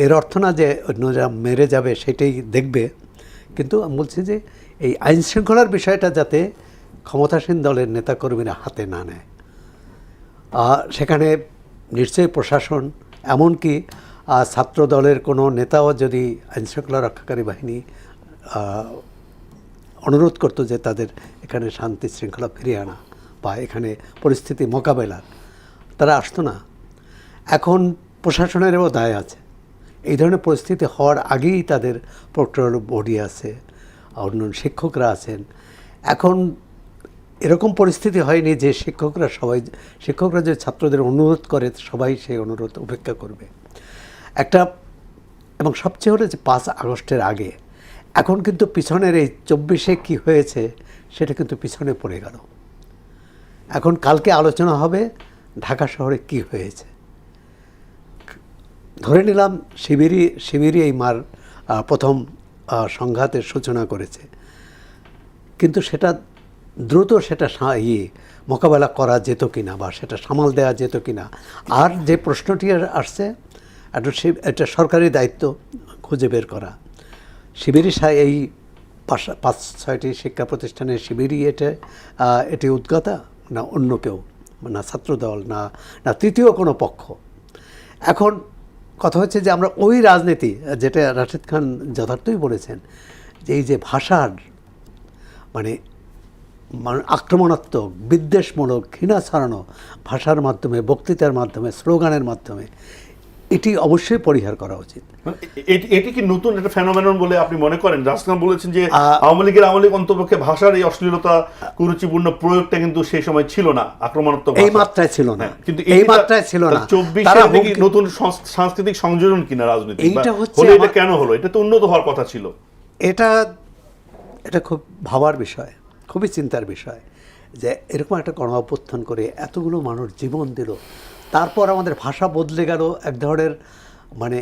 এর অর্থ না যে অন্যরা মেরে যাবে সেটাই দেখবে, কিন্তু আমি বলছি যে এই আইন শৃঙ্খলার বিষয়টা যাতে ক্ষমতাসীন দলের নেতাকর্মীরা হাতে না নেয়। সেখানে নিশ্চয়ই প্রশাসন, এমনকি ছাত্র দলের কোনো নেতাও যদি আইনশৃঙ্খলা রক্ষাকারী বাহিনী অনুরোধ করতো যে তাদের এখানে শান্তি শৃঙ্খলা ফিরিয়ে আনা বা এখানে পরিস্থিতি মোকাবেলার, তারা আসতো না। এখন প্রশাসনেরও দায় আছে। এই ধরনের পরিস্থিতি হওয়ার আগেই তাদের প্রক্টর বডি আছে, অন্য শিক্ষকরা আছেন। এখন এরকম পরিস্থিতি হয়নি যে শিক্ষকরা যে ছাত্রদের অনুরোধ করে সবাই সেই অনুরোধ উপেক্ষা করবে একটা। এবং সবচেয়ে হলো যে 5 আগস্টের আগে, এখন কিন্তু পিছনের এই 24-এ কী হয়েছে সেটা কিন্তু পিছনে পড়ে গেল। এখন কালকে আলোচনা হবে ঢাকা শহরে কি হয়েছে। ধরে নিলাম শিবিরই এই প্রথম সংঘাতের সূচনা করেছে, কিন্তু সেটা দ্রুত মোকাবেলা করা যেত কিনা বা সেটা সামাল দেওয়া যেত কিনা। আর যে প্রশ্নটি আসছে, এটা সরকারি দায়িত্ব খুঁজে বের করা। শিবিরই এই 5-6টি শিক্ষা প্রতিষ্ঠানের শিবিরই এটি উদ্গাতা, না অন্য কেউ, না ছাত্রদল, না তৃতীয় কোনো পক্ষ। এখন কথা হচ্ছে যে আমরা ওই রাজনীতি, যেটা রাশেদ খান যথার্থই বলেছেন, যে এই যে ভাষার মানে আক্রমণাত্মক, বিদ্বেষমূলক, ঘৃণা ছড়ানো ভাষার মাধ্যমে, বক্তৃতার মাধ্যমে, স্লোগানের মাধ্যমে, এটি অবশ্যই পরিহার করা উচিত। এটি কি নতুন একটা ফেনোমেনন বলে আপনি মনে করেন? রাশেদ খান বলেছেন যে আওয়ামী লীগ অন্তপক্ষে ভাষার এই অশ্লীলতা, কুরুচিপূর্ণ প্রয়োগটা কিন্তু সেই সময় ছিল না, আক্রমণাত্মক এই মাত্রায় ছিল না, কিন্তু এই মাত্রায় ছিল না। 24-এ নতুন সাংস্কৃতিক সংযোজন কিনা রাজনীতি, এটা কেন হলো? এটা তো উন্নত হওয়ার কথা ছিল। এটা খুব ভাবার বিষয়, খুবই চিন্তার বিষয় যে এরকম একটা গণ-অভ্যুত্থান করে এতগুলো মানুষ জীবন দিল, তারপর আমাদের ভাষা বদলে গেল। এক ধরনের মানে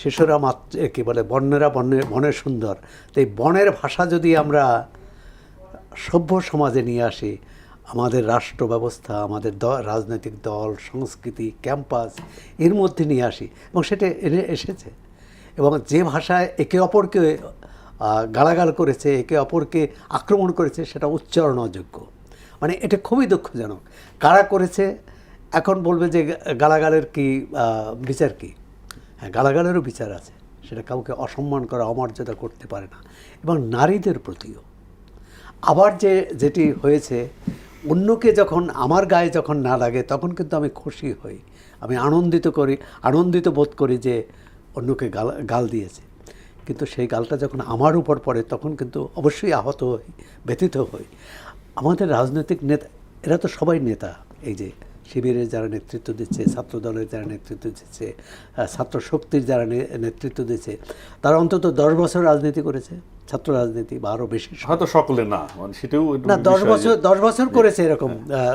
শিশুরা মাত্র কী বলে, বনে সুন্দর। তো এই বনের ভাষা যদি আমরা সভ্য সমাজে নিয়ে আসি, আমাদের রাষ্ট্র ব্যবস্থা, আমাদের রাজনৈতিক দল, সংস্কৃতি, ক্যাম্পাস, এর মধ্যে নিয়ে আসি, এবং সেটা এসেছে। এবং যে ভাষায় একে অপরকে গালাগাল করেছে, একে অপরকে আক্রমণ করেছে, সেটা উচ্চারণ অযোগ্য। মানে এটা খুবই দুঃখজনক। কারা করেছে এখন বলবে যে গালাগালের কি বিচার কি? হ্যাঁ, গালাগালেরও বিচার আছে। সেটা কাউকে অসম্মান করা, অমর্যাদা করতে পারে না। এবং নারীদের প্রতিও আবার যেটি হয়েছে, অন্যকে যখন আমার গায়ে যখন না লাগে তখন কিন্তু আমি খুশি হই, আমি আনন্দিত বোধ করি যে অন্যকে গাল দিয়েছে। কিন্তু সেই গালটা যখন আমার উপর পড়ে তখন কিন্তু অবশ্যই আহত হই, ব্যথিত হই। আমাদের রাজনৈতিক নেতা, এরা তো সবাই নেতা, এই যে শিবিরের যারা নেতৃত্ব দিচ্ছে, ছাত্র দলের যারা নেতৃত্ব দিচ্ছে, ছাত্র শক্তির যারা নেতৃত্ব দিচ্ছে, তারা অন্তত 10 বছর রাজনীতি করেছে, ছাত্র রাজনীতি, বা আরও বেশি। হয়তো সকলে না, মানে সেটাও একটু না, বিষয় 10 বছর করেছে এরকম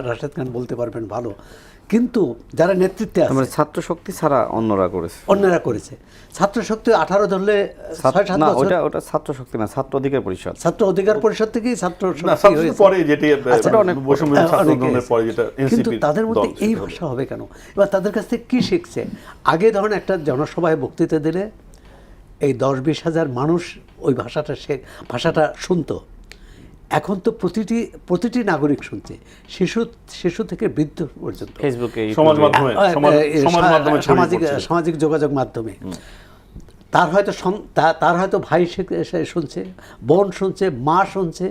রাশেদ খান বলতে পারবেন ভালো। কিন্তু যারা নেতৃত্বে আছে, মানে ছাত্র শক্তি ছাড়া অন্যরা করেছে। ছাত্র শক্তি 18 ধরলে 6-7 না, বছর। ওটা ছাত্র শক্তি না, ছাত্র অধিকার পরিষদ। ছাত্র অধিকার পরিষদ থেকেই ছাত্র না, শক্তি ছাত্র হয়েছে। পরে যেটি আচ্ছা, বৈষম্য অনেক ছাত্র আন্দোলনের হয়েছে। পরে যেটা কিন্তু এনসিপি তাদের মধ্যে এই ভাষা হবে কেন? এবার তাদের কাছ থেকে কি শিখছে? আগে ধরুন একটা জনসভায় বক্তৃতা দিলে এই 10-20 হাজার মানুষ ওই ভাষাটা শুনতো। এখন তো প্রতিটি নাগরিক শুনছে, শিশু থেকে বৃদ্ধ পর্যন্ত, ফেসবুকে, সমাজ মাধ্যমে সামাজিক যোগাযোগ মাধ্যমে। তার হয়তো ভাই শুনছে, বোন শুনছে, মা শুনছে।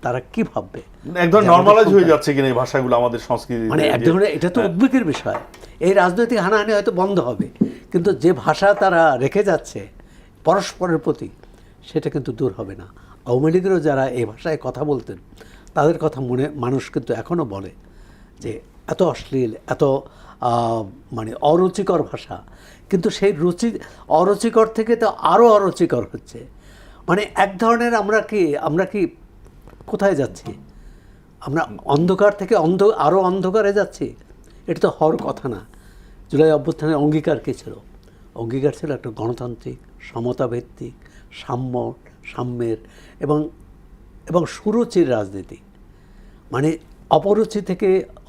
তারা কি ভাববে? একদম নরমালাইজ হয়ে যাচ্ছে কিনা এই ভাষাগুলো আমাদের সংস্কৃতি, মানে এক ধরনের, এটা তো উদ্বেগের বিষয়। এই রাজনৈতিক হানাহানি হয়তো বন্ধ হবে, কিন্তু যে ভাষা তারা রেখে যাচ্ছে পরস্পরের প্রতি, সেটা কিন্তু দূর হবে না। আওয়ামী লীগেরও যারা এই ভাষায় কথা বলতেন, তাদের কথা মানুষ কিন্তু এখনও বলে যে এত অশ্লীল, এত মানে অরুচিকর ভাষা। কিন্তু সেই অরুচিকর থেকে তো আরও অরুচিকর হচ্ছে। মানে এক ধরনের আমরা কি কোথায় যাচ্ছি? আমরা অন্ধকার থেকে আরও অন্ধকারে যাচ্ছি। এটা তো হওয়ার কথা না। জুলাই অভ্যুত্থানের অঙ্গীকার কী ছিল? অঙ্গীকার ছিল একটা গণতান্ত্রিক, সমতাভিত্তিক, সাম্যের এবং সুরুচির রাজনীতি। মানে অপরুচি থেকে,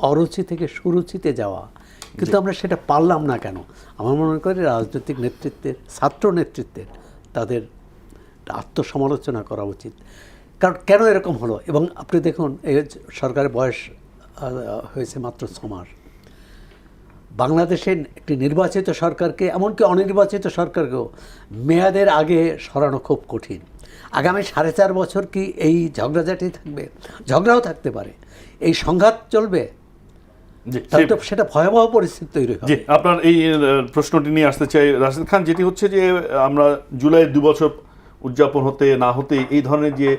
অরুচি থেকে সুরুচিতে যাওয়া। কিন্তু আমরা সেটা পারলাম না কেন? আমার মনে করি রাজনৈতিক নেতৃত্বের, ছাত্র নেতৃত্বের, তাদের আত্মসমালোচনা করা উচিত। কারণ কেন এরকম হলো? এবং আপনি দেখুন, এই সরকারের বয়স হয়েছে মাত্র 6 মাস। বাংলাদেশের একটি নির্বাচিত সরকারকে, এমনকি অনির্বাচিত সরকারকেও মেয়াদের আগে সরানো খুব কঠিন। আগামী 4.5 বছর কি এই ঝগড়াঝাটি থাকবে? ঝগড়াও থাকতে পারে, এই সংঘাত চলবে, তাহলে তো সেটা ভয়াবহ পরিস্থিতি তৈরি হবে। জি, আপনার এই প্রশ্নটি নিয়ে আসতে চাই রাশেদ খান, যেটি হচ্ছে যে আমরা জুলাই 2 বছর উদযাপন হতে না হতে এই ধরনের যে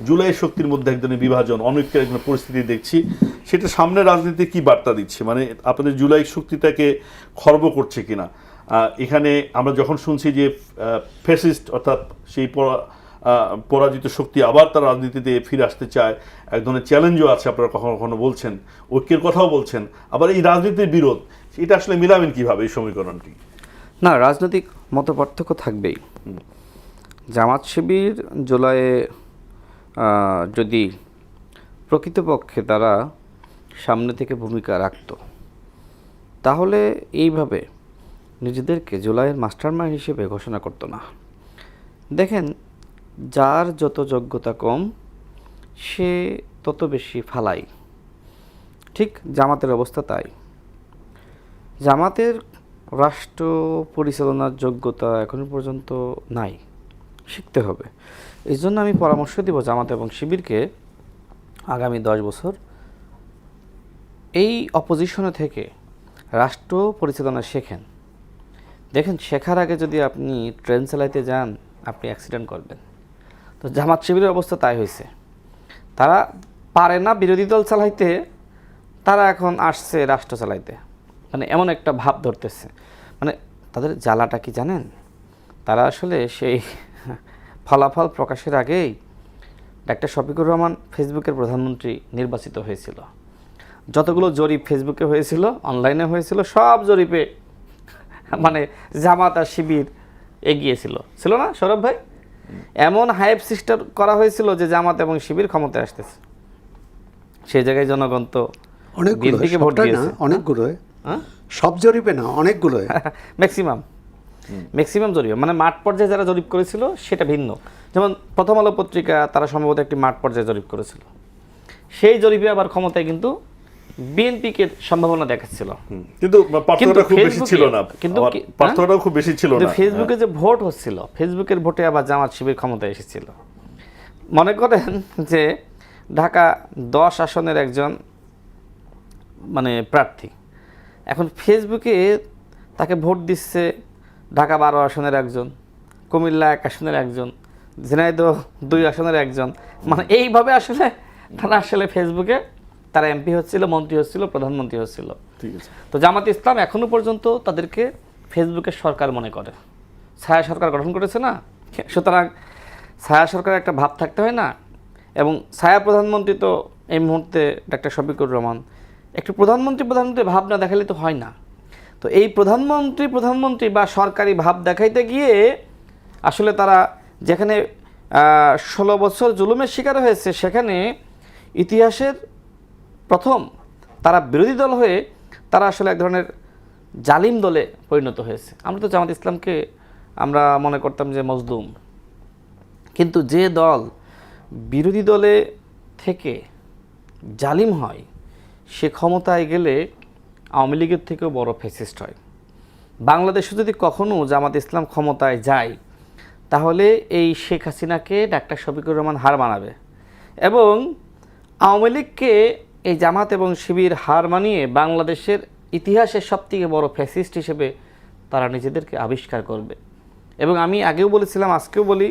জুলাই শক্তির মধ্যে এক ধরনের বিভাজন, অনৈক্যের এক পরিস্থিতি দেখছি, সেটা সামনে রাজনীতি কি বার্তা দিচ্ছে? মানে আপনাদের জুলাই শক্তিটাকে খর্ব করছে কিনা? এখানে আমরা যখন শুনছি যে ফ্যাসিস্ট অর্থাৎ সেই পরাজিত শক্তি আবার তার রাজনীতিতে ফিরে আসতে চায়, এক ধরনের চ্যালেঞ্জও আছে, আপনারা কখনো কখনো বলছেন, ঐক্যের কথাও বলছেন, আবার এই রাজনীতির বিরোধ, এটা আসলে মিলাবেন কিভাবে এই সমীকরণটি? না, রাজনৈতিক মতপার্থক্য থাকবেই। জামাত শিবির জুলাইয়ে যদি প্রকৃতপক্ষে তারা সামনে থেকে ভূমিকা রাখত, তাহলে এইভাবে নিজেদেরকে জুলাইয়ের মাস্টারমাইন্ড হিসেবে ঘোষণা করতো না। দেখেন, যার যত যোগ্যতা কম সে তত বেশি ফালাই। ঠিক জামাতের অবস্থা তাই। জামাতের রাষ্ট্র পরিচালনার যোগ্যতা এখনো পর্যন্ত নাই, শিখতে হবে। এই জন্য আমি পরামর্শ দিব জামাত এবং শিবিরকে আগামী 10 বছর এই অপোজিশনে থেকে রাষ্ট্র পরিচালনা শেখেন। দেখেন, শেখার আগে যদি আপনি ট্রেন চালাইতে যান, আপনি অ্যাক্সিডেন্ট করবেন। তো জামাত শিবিরের অবস্থা তাই হয়েছে। তারা পারে না বিরোধী দল চালাইতে, তারা এখন আসছে রাষ্ট্র চালাইতে। মানে এমন একটা ভাব ধরতেছে। মানে তাদের জ্বালাটা কি জানেন? তারা আসলে সেই ফলাফল প্রকাশের আগেই ডাক্তার শফিকুর রহমান ফেসবুকের প্রধানমন্ত্রী নির্বাচিত হয়েছিল। যতগুলো জরিপ ফেসবুকে হয়েছিল, অনলাইনে হয়েছিল, সব জরিপে মানে জামাত আর শিবির এগিয়েছিল, ছিল না সৌরভ ভাই? এমন হাইপ সিস্টেম করা হয়েছিল যে জামাত এবং শিবির ক্ষমতায় আসতেছে। সেই জায়গায় জনগণ তো বিএনপিকে ভোট দিয়েছে। অনেকগুলো, সব জরিপে না, অনেকগুলো, ম্যাক্সিমাম জরিপ, মানে মাঠ পর্যায়ে যারা জরিপ করেছিল সেটা ভিন্ন। যেমন প্রথম আলো পত্রিকা, তারা সম্ভবত একটি মাঠ পর্যায়ে জরিপ করেছিল। সেই জরিপে আবার ক্ষমতায় কিন্তু বিএনপিকে সম্ভাবনা দেখাচ্ছিল। কিন্তু পার্থক্যটা খুব বেশি ছিল না, কিন্তু পার্থক্যটাও খুব বেশি ছিল না। ফেসবুকে যে ভোট হচ্ছিল, ফেসবুকের ভোটে আবার জামাত শিবির ক্ষমতায় এসেছিল। মনে করেন যে ঢাকা 10 আসনের একজন মানে প্রার্থী, এখন ফেসবুকে তাকে ভোট দিচ্ছে ঢাকা 12 আসনের একজন, কুমিল্লা 1 আসনের একজন, ঝিনাইদহ 2 আসনের একজন, মানে এইভাবে আসলে তারা আসলে ফেসবুকে তারা এমপি হচ্ছিল, মন্ত্রী হচ্ছিল, প্রধানমন্ত্রী হচ্ছিল। ঠিক আছে। তো জামাত ইসলাম এখনো পর্যন্ত তাদেরকে ফেসবুকের সরকার মনে করে, ছায়া সরকার গঠন করেছে না, সুতরাং ছায়া সরকারের একটা ভাব থাকতে হয় না। এবং ছায়া প্রধানমন্ত্রী তো এই মুহূর্তে ডাক্তার শফিকুর রহমান, একটু প্রধানমন্ত্রী ভাব না দেখালে তো হয় না। তো এই প্রধানমন্ত্রী বা সরকারি ভাব দেখাইতে গিয়ে আসলে তারা যেখানে 16 বছর জুলুমের শিকার হয়েছে, সেখানে ইতিহাসের প্রথম তারা বিরোধী দল হয়ে তারা আসলে এক ধরনের জালিম দলে পরিণত হয়েছে। আমরা তো জামাত ইসলামকে আমরা মনে করতাম যে মজলুম, কিন্তু যে দল বিরোধী দলে থেকে জালিম হয় সে ক্ষমতায় গেলে আওয়ামী লীগের থেকেও বড় ফ্যাসিস্ট হয়। বাংলাদেশে যদি কখনো জামাত ইসলাম ক্ষমতায় যায় তাহলে এই শেখ হাসিনাকে ডাক্তার শফিকুর রহমান হার মানাবে, এবং আওয়ামী লীগকে এই জামাত এবং শিবির হার মানিয়ে বাংলাদেশের ইতিহাসের সবথেকে বড় ফ্যাসিস্ট হিসেবে তারা নিজেদেরকে আবিষ্কার করবে। এবং আমি আগেও বলেছিলাম, আজকেও বলি,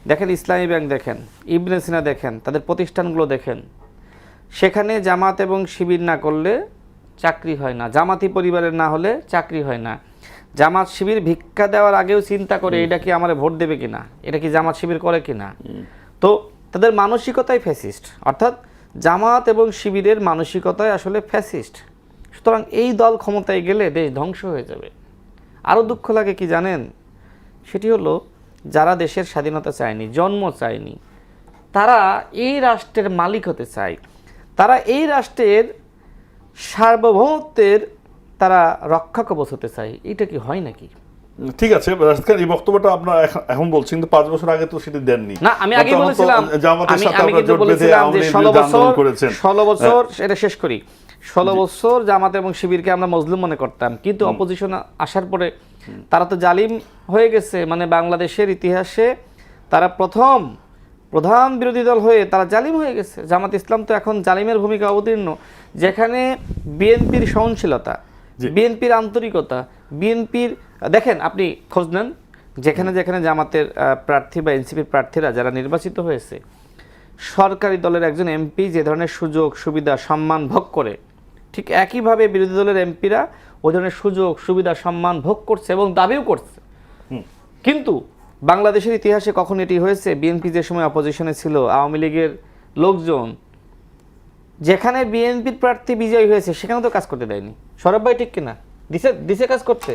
দেখেন ইসলামী ব্যাংক দেখেন, ইবনে সিনা দেখেন, তাদের প্রতিষ্ঠানগুলো দেখেন, সেখানে জামাত এবং শিবির না করলে চাকরি হয় না, জামাতি পরিবারের না হলে চাকরি হয় না। জামাত শিবির ভিক্ষা দেওয়ার আগেও চিন্তা করে এটা কি আমার ভোট দেবে কিনা, এটা কি জামাত শিবির করে কিনা। তো তাদের মানসিকতাই ফ্যাসিস্ট, অর্থাৎ জামাত এবং শিবিরের মানসিকতায় আসলে ফ্যাসিস্ট। সুতরাং এই দল ক্ষমতায় গেলে দেশ ধ্বংস হয়ে যাবে। আরও দুঃখ লাগে কি জানেন, সেটি হলো যারা দেশের স্বাধীনতা চায়নি, জন্ম চায়নি, তারা এই রাষ্ট্রের মালিক হতে চায়, তারা এই রাষ্ট্রের সার্বভৌমত্বের তারা রক্ষা কবচ হতে চায়। এটা কি হয় নাকি? ঠিক আছে, রাশিদ খান, এই বক্তব্যটা আপনারা এখন বলছেন, কিন্তু 5 বছর আগে তো সেটা দেননি না। আমি আগে বলেছিলাম, জামাতের সাথে আমি আপনারা কিন্তু জোট বেঁধে বলেছিলাম যে আওয়ামী লীগ 16 আন্দোলন করেছেন। বছর এটা শেষ করি, 16 বছর জামাত এবং শিবিরকে আমরা মজলুম মনে করতাম, কিন্তু অপোজিশন আসার পরে তারা তো জালিম হয়ে গেছে। মানে বাংলাদেশের ইতিহাসে তারা প্রধান বিরোধী দল হয়ে তারা জালিম হয়ে গেছে। জামাত ইসলাম তো এখন জালিমের ভূমিকা অবতীর্ণ, যেখানে বিএনপির সহনশীলতা, বিএনপির আন্তরিকতা, বিএনপির দেখেন, আপনি খোঁজ নেন, যেখানে যেখানে জামাতের প্রার্থী বা এনসিপির প্রার্থীরা যারা নির্বাচিত হয়েছে, সরকারি দলের একজন এমপি যে ধরনের সুযোগ সুবিধা সম্মান ভোগ করে, ঠিক একইভাবে বিরোধী দলের এমপিরা ওই ধরনের সুযোগ সুবিধা সম্মান ভোগ করছে এবং দাবিও করছে। কিন্তু বাংলাদেশের ইতিহাসে কখন এটি হয়েছে? বিএনপি যে সময় অপোজিশনে ছিল, আওয়ামী লীগের লোকজন যেখানে বিএনপির প্রার্থী বিজয়ী হয়েছে সেখানে তো কাজ করতে দেয়নি। সৌরভ ভাই ঠিক কিনা? দিছে কাজ করতে।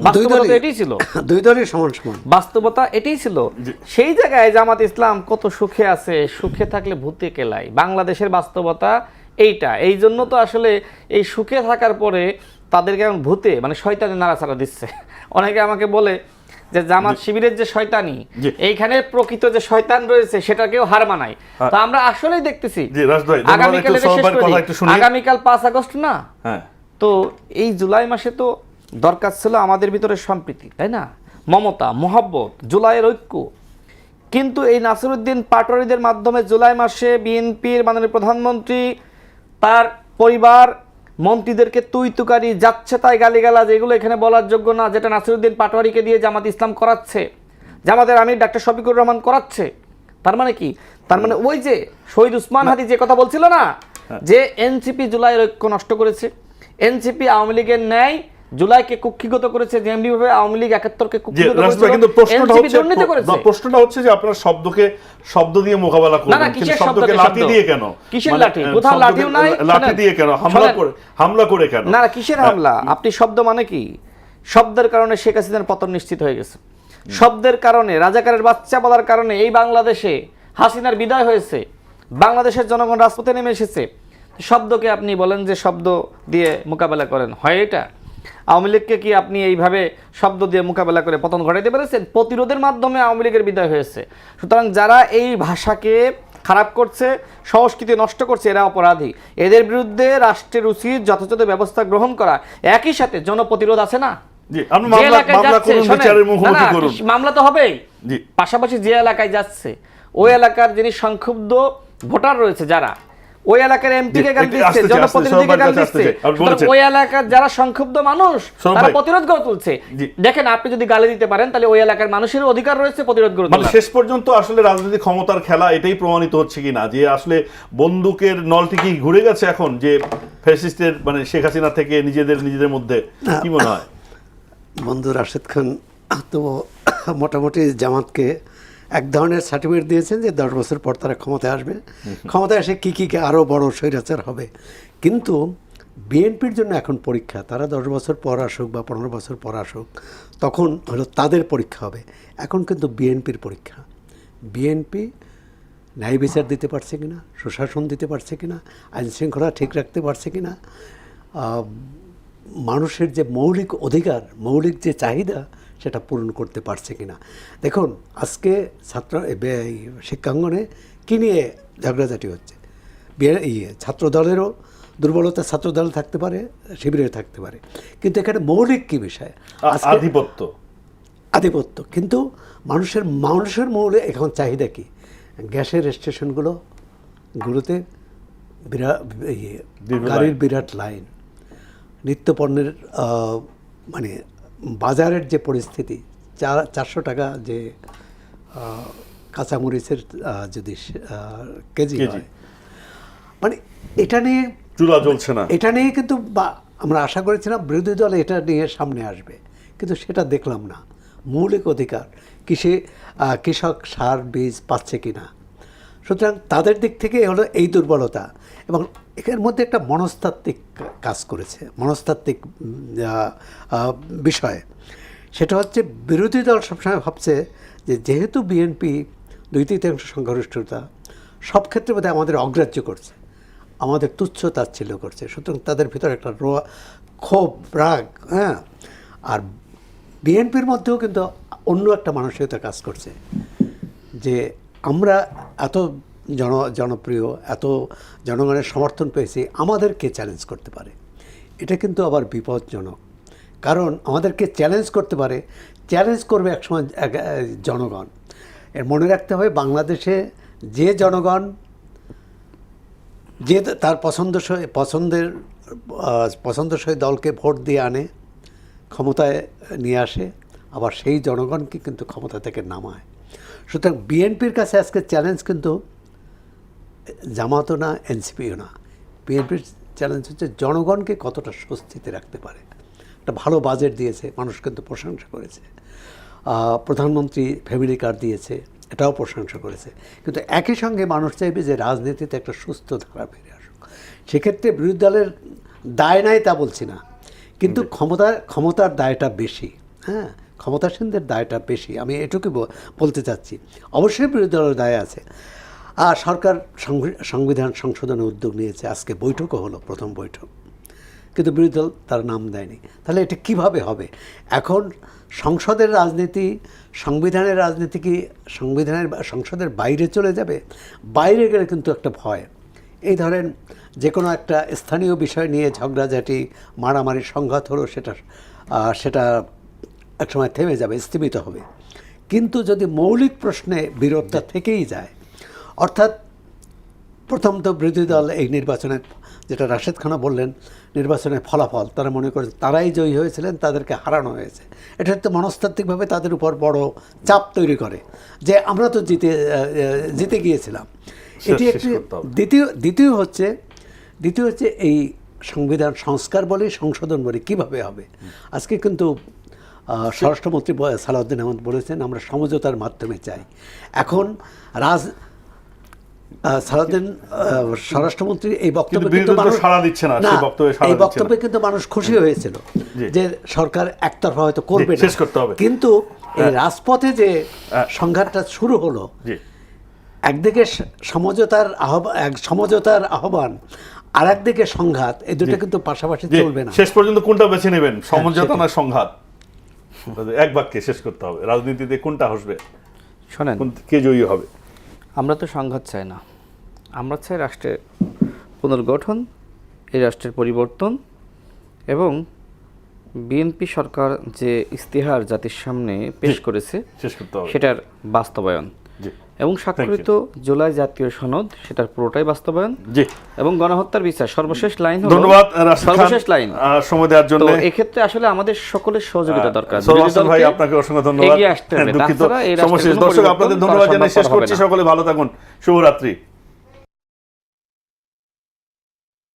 বাস্তবতা এটাই ছিল, দুই দলই সমান সমান, বাস্তবতা এটাই ছিল। সেই জায়গায় জামাত ইসলাম কত সুখে আছে, সুখে থাকলে ভূতে কেলাই। বাংলাদেশের বাস্তবতা এইটা। এই জন্য তো আসলে এই সুখে থাকার পরে তাদেরকে এখন ভূতে মানে শয়তানের নাড়াচাড়া দিচ্ছে। অনেকে আমাকে বলে যে জামাত শিবিরের যে শয়তানি, এইখানে প্রকৃত যে শয়তান রয়েছে সেটাকেও হার মানায়। তো আমরা আসলেই দেখতেছি আগামীকাল 5 আগস্ট না, তো এই জুলাই মাসে তো দরকার ছিল আমাদের ভিতরে সম্প্রীতি, তাই না, মমতা, মোহাব্বত, জুলাইয়ের ঐক্য। কিন্তু এই নাসিরউদ্দিন পাটোয়ারিদের মাধ্যমে জুলাই মাসে বিএনপির মাননীয় প্রধানমন্ত্রী তার পরিবার মন্ত্রীদেরকে তুই তুকারি, যাচ্ছে তাই গালিগালাজ, এগুলো এখানে বলার যোগ্য না, যেটা নাসিরউদ্দিন পাটোয়ারিকে দিয়ে জামাত ইসলাম করাচ্ছে, জামাতের আমির ডাক্তার শফিকুর রহমান করাচ্ছে। তার মানে কি? তার মানে ওই যে শহীদ উসমান হাদি যে কথা বলছিল না, যে এনসিপি জুলাইয়ের ঐক্য নষ্ট করেছে, এনসিপি আওয়ামী লীগের ন্যায় জুলাইকে কুক্ষিগত করেছে, যেমনি ভাবে আওয়ামী লীগ 71কে কুক্ষিগত করেছিল, এনসিপি দুর্নীতি করেছে। প্রশ্নটা হচ্ছে যে আপনারা শব্দ দিয়ে মোকাবেলা করবেন, কিন্তু শব্দকে লাঠি দিয়ে কেন? কিসের লাঠি? কোথাও লাঠিও নাই, লাঠি দিয়ে কেন? হামলা করে কেন? না, কিসের হামলা? আপনি শব্দ মানে কি? শব্দের কারণে শেখ হাসিনার পতন নিশ্চিত হয়ে গেছে। শব্দের কারণে, রাজাকারের বাচ্চা বলার কারণে এই বাংলাদেশে হাসিনার বিদায় হয়েছে, বাংলাদেশের জনগণ রাজপথে নেমে এসেছে। শব্দকে আপনি বলেন যে শব্দ দিয়ে মোকাবেলা করেন, হয় এটা? আওয়ামী লীগকে কি আপনি এইভাবে শব্দ দিয়ে মোকাবেলা করে পতন ঘটাইতে পেরেছেন? প্রতিরোধের মাধ্যমে আওয়ামী লীগের বিদায় হয়েছে। সুতরাং যারা এই ভাষাকে খারাপ করছে, সংস্কৃতি নষ্ট করছে, এরা অপরাধী। এদের বিরুদ্ধে রাষ্ট্রের উচিত যথাযথ ব্যবস্থা গ্রহণ করা। একই সাথে জনপ্রতিরোধ আছে না, জি, আপনি যে মামলা এলাকায় মামলা যাচ্ছে, করুন, শোনেন, বিচারের না, মুখোমুখি না, করুন। মামলা তো হবেই। জি। পাশাপাশি যে এলাকায় যাচ্ছে ওই এলাকার যিনি সংক্ষুব্ধ ভোটার রয়েছে, যারা ওই এলাকার এমপি কে গাল একটু দিচ্ছে, আসতে চাই, জনপ্রতিনিধিকে গাল আসতে দিচ্ছে, চাই, আপনি বলেছেন। ওই এলাকার যারা সংক্ষুব্ধ মানুষ সৌরভ তারা ভাই। প্রতিরোধ গড়ে তুলছে। জি। দেখেন, আপনি যদি গালি দিতে পারেন তাহলে ওই এলাকার মানুষের অধিকার রয়েছে প্রতিরোধ গড়ে মানে তোলার। শেষ পর্যন্ত আসলে রাজনীতি ক্ষমতার খেলা, এটাই প্রমাণিত হচ্ছে কিনা যে আসলে বন্দুকের নলটি কি ঘুরে গেছে এখন, যে ফ্যাসিস্টের মানে শেখ হাসিনা থেকে নিজেদের মধ্যে, কি মনে হয়? বন্ধু রাশেদ খান তো মোটামুটি জামাতকে এক ধরনের সার্টিফিকেট দিয়েছেন যে 10 বছর পর তারা ক্ষমতায় আসবে, ক্ষমতায় এসে কী আরও বড় স্বৈরাচার হবে। কিন্তু বিএনপির জন্য এখন পরীক্ষা, তারা 10 বছর পর আসুক বা 15 বছর পর আসুক, তখন হলো তাদের পরীক্ষা হবে। এখন কিন্তু বিএনপির পরীক্ষা। বিএনপি ন্যায় বিচার দিতে পারছে কিনা, সুশাসন দিতে পারছে কিনা, আইন শৃঙ্খলা ঠিক রাখতে পারছে কিনা, মানুষের যে মৌলিক অধিকার, মৌলিক যে চাহিদা, সেটা পূরণ করতে পারছে কিনা। দেখুন, আজকে শিক্ষাঙ্গনে কী নিয়ে ঝগড়াঝাটি হচ্ছে? ছাত্র দলেরও দুর্বলতা ছাত্র দল থাকতে পারে, শিবিরে থাকতে পারে, কিন্তু এখানে মৌলিক কী বিষয়? আধিপত্য। কিন্তু মানুষের মৌলে এখন চাহিদা কি? গ্যাসের স্টেশনগুলোতে গাড়ির বিরাট লাইন, নিত্যপণ্যের মানে বাজারের যে পরিস্থিতি, 400 টাকা যে কাঁচামরিচের যদি কেজি হয়, মানে এটা নিয়ে চুলা জ্বলছে না। এটা নিয়ে কিন্তু আমরা আশা করেছিলাম বিরোধী দল এটা নিয়ে সামনে আসবে, কিন্তু সেটা দেখলাম না। মৌলিক অধিকার, কৃষক সার বীজ পাচ্ছে কিনা, সুতরাং তাদের দিক থেকে হলো এই দুর্বলতা। এবং এর মধ্যে একটা মনস্তাত্ত্বিক কাজ করেছে, মনস্তাত্ত্বিক বিষয়। সেটা হচ্ছে বিরোধী দল সবসময় ভাবছে যে যেহেতু বিএনপি 2/3 সংখ্যাগরিষ্ঠতা, সব ক্ষেত্রে বোধহয় আমাদের অগ্রাহ্য করছে, আমাদের তুচ্ছ তাচ্ছিল্য করছে, সুতরাং তাদের ভিতরে একটা ক্ষোভ, রাগ, হ্যাঁ। আর বিএনপির মধ্যেও কিন্তু অন্য একটা মানসিকতা কাজ করছে যে আমরা এত জনপ্রিয়, এত জনগণের সমর্থন পেয়েছি, আমাদেরকে চ্যালেঞ্জ করতে পারে। এটা কিন্তু আবার বিপজ্জনক, কারণ আমাদেরকে চ্যালেঞ্জ করতে পারে, চ্যালেঞ্জ করবে একসময় জনগণ। এর মনে রাখতে হবে, বাংলাদেশে যে জনগণ যে তার পছন্দসই দলকে ভোট দিয়ে আনে, ক্ষমতায় নিয়ে আসে, আবার সেই জনগণকে কিন্তু ক্ষমতা থেকে নামায়। সুতরাং বিএনপির কাছে আজকে চ্যালেঞ্জ কিন্তু জামাতও না, এনসিপিও না। বিএনপির চ্যালেঞ্জ হচ্ছে জনগণকে কতটা স্বস্তিতে রাখতে পারে। একটা ভালো বাজেট দিয়েছে, মানুষ কিন্তু প্রশংসা করেছে। প্রধানমন্ত্রী ফ্যামিলি কার্ড দিয়েছে, এটাও প্রশংসা করেছে। কিন্তু একই সঙ্গে মানুষ চাইবে যে রাজনীতিতে একটা সুস্থ ধারা ফিরে আসুক। সেক্ষেত্রে বিরোধী দলের দায় নাই তা বলছি না, কিন্তু ক্ষমতার দায়টা বেশি, হ্যাঁ, ক্ষমতাসীনদের দায়টা বেশি। আমি এটুকু বলতে চাচ্ছি। অবশ্যই বিরোধী দলের দায় আছে। আর সরকার সংবিধান সংশোধনের উদ্যোগ নিয়েছে, আজকে বৈঠকও হলো, প্রথম বৈঠক, কিন্তু বিরোধী দল তার নাম দেয়নি। তাহলে এটা কিভাবে হবে? এখন সংসদের রাজনীতি, সংবিধানের রাজনীতি কি সংসদের বাইরে চলে যাবে? বাইরে গেলে কিন্তু একটা ভয়, এই ধরেন যে কোনো একটা স্থানীয় বিষয় নিয়ে ঝগড়াঝাটি, মারামারি, সংঘাত হলো, সেটা একসময় থেমে যাবে, স্থিমিত হবে। কিন্তু যদি মৌলিক প্রশ্নে বিরোধটা থেকেই যায়, অর্থাৎ প্রথম তো বিরোধী দল এই নির্বাচনে, যেটা রাশেদ খানও বললেন, নির্বাচনের ফলাফল তারা মনে করে তারাই জয়ী হয়েছিলেন, তাদেরকে হারানো হয়েছে। এটা হয়তো মনস্তাত্ত্বিকভাবে তাদের উপর বড় চাপ তৈরি করে যে আমরা তো জিতে গিয়েছিলাম। এটি একটি দ্বিতীয় হচ্ছে এই সংবিধান সংস্কার বলে, সংশোধন বলে কীভাবে হবে? আজকে কিন্তু স্বরাষ্ট্রমন্ত্রী সালাউদ্দিন আহমদ বলেছেন আমরা সমঝোতার মাধ্যমে চাই। এখন সালাউদ্দিন স্বরাষ্ট্রমন্ত্রী এই বক্তব্যে কিন্তু কিন্তু মানুষ খুশি হয়েছিল যে সরকার একতরফা হয়তো করবে না, কিন্তু এই রাজপথে যে সংঘাতটা শুরু হলো, একদিকে সমঝোতার আহ্বান, আর একদিকে সংঘাত, এই দুটো কিন্তু পাশাপাশি চলবে না। শেষ পর্যন্ত কোনটা বেছে নেবেন, সমঝোতা না সংঘাত? এক বাক্যে শেষ করতে হবে, রাজনীতিতে কোনটা আসবে, শোনেন, কে জয়ী হবে? আমরা তো সংঘাত চাই না, আমরা চাই রাষ্ট্রের পুনর্গঠন, এই রাষ্ট্রের পরিবর্তন এবং বিএনপি সরকার যে ইস্তিহার জাতির সামনে পেশ করেছে শেষ করতে হবে। সেটার বাস্তবায়ন জি এবং স্বাক্ষরিত জুলাই জাতীয় সনদ সেটার পুরোটাই বাস্তবায়ন জি, এবং গণহত্যার বিচার সর্বশেষ লাইন হলো ধন্যবাদ রাশেদ খান, সর্বশেষ লাইন। সময় দেওয়ার জন্য। তো এক্ষেত্রে আসলে আমাদের সকলের সহযোগিতা দরকার। সরওয়ার বিরোধী হাসান ভাই, দলকে আপনাকে অসংখ্য ধন্যবাদ। এগিয়ে আসতে হবে, দুঃখিত, তাছাড়া এই রাষ্ট্রের সর্বশেষ কোনো দর্শক পরিবর্তন আপনাদের করা ধন্যবাদ সম্ভব জানিয়ে শেষ হবে করছি। না। সকলে ভালো থাকুন, শুভরাত্রি।